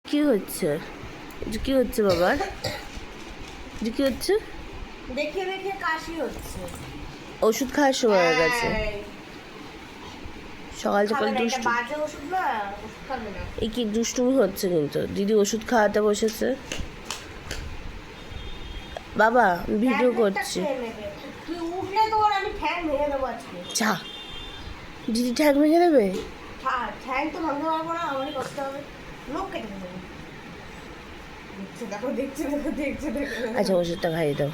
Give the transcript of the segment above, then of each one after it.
কি হচ্ছে? কি হচ্ছে বাবার? কি হচ্ছে? দেখে দেখে কাশি হচ্ছে। ওষুধ খাওয়ার সময় হয়ে গেছে। সকাল সকাল দুষ্টু। বাজে ওষুধ না, ওষুধ খাবে না। এই কি দুষ্টুমি হচ্ছে কিন্তু। দিদি ওষুধ খাওয়াতে বসেছে। বাবা ভিডিও করছি। তুই উঠলে তোর আমি ঠ্যাং ভেঙে দেবো আজকে। চা দিদি ঠ্যাং ভেঙে দেবে? ঠ্যাং তো ভাঙতে পারবো না, আমারই করতে হবে। লোক কেটে দেবো। দেখছে। আচ্ছা ওষুধটা খাইয়ে দাও।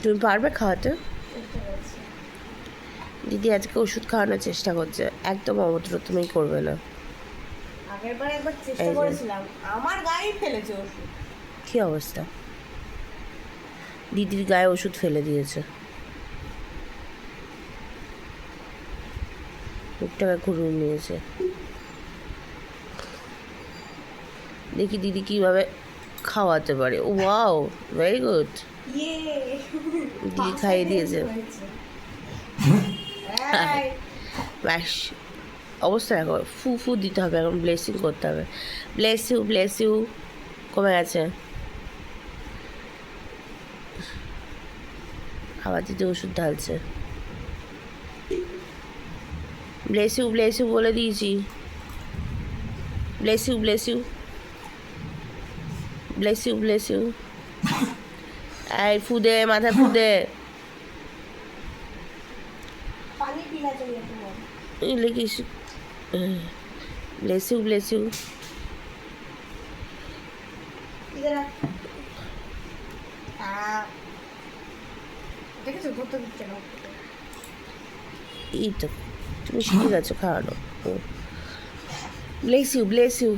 তুমি পারবে খাওয়াতে? দিদি আজকে ওষুধ খাওয়ানোর চেষ্টা করছে, একদম অভদ্র তুমি করবে না। আগেরবার একবার চেষ্টা করেছিলাম, আমার গায়ে ফেলেছে ওষুধ। কি অবস্থা? দিদির গায়ে ওষুধ ফেলে দিয়েছে। মুখটাকে ঘুরিয়ে নিয়েছে। দেখি দিদি কিভাবে খাওয়াতে পারে। Wow, very good. দিদি খাইয়ে দিয়েছে। ব্যাস, অবস্থা দেখো। ফু ফু দিতে হবে এখন, ব্লেসিং করতে হবে। Bless you, bless you. কমে গেছে। আবার দিদি ওষুধ ঢালছে। ব্লেস ইউ, ব্লেস ইউ বলে দিয়েছি। Bless you, bless you, bless you, bless you. এই ফুদে, মাথায় ফুদে। লিখিস ব্লেস ইউ, ব্লেস ইউ। এই তো তুমি শিখে গেছো খাওয়ানো। Bless you, bless you,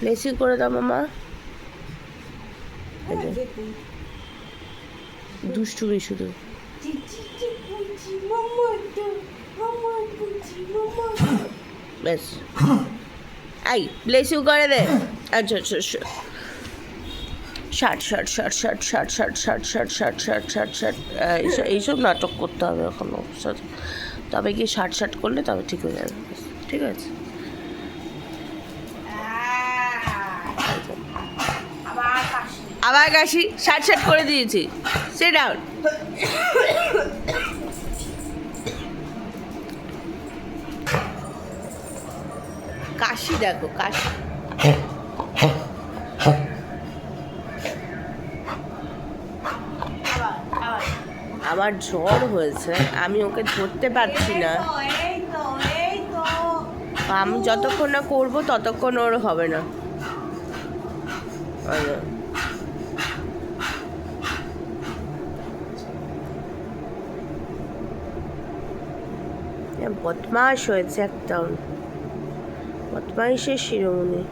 bless you করে দাও মামা। দুষ্টুমি শুধু। ব্যাস, আই ব্লেস ইউ করে দে। আচ্ছা আচ্ছা আচ্ছা। Shirt shirt shirt shirt shirt shirt shirt shirt shirt shirt shirt shirt এইসব নাটক করতে হবে এখনো। তবে গিয়ে শার্ট শার্ট করলে তবে ঠিক হয়ে যাবে। ঠিক আছে। আবার কাশি। শার্ট শার্ট করে দিয়েছি। Sit down. কাশি দেখো, কাশি। আমার জ্বর হয়েছে, আমি ওকে ধরতে পারছি না। আমি যতক্ষণ না করবো ততক্ষণ ওর হবে না। বদমাশ হয়েছে একদম, বদমাইশের শিরোমণি।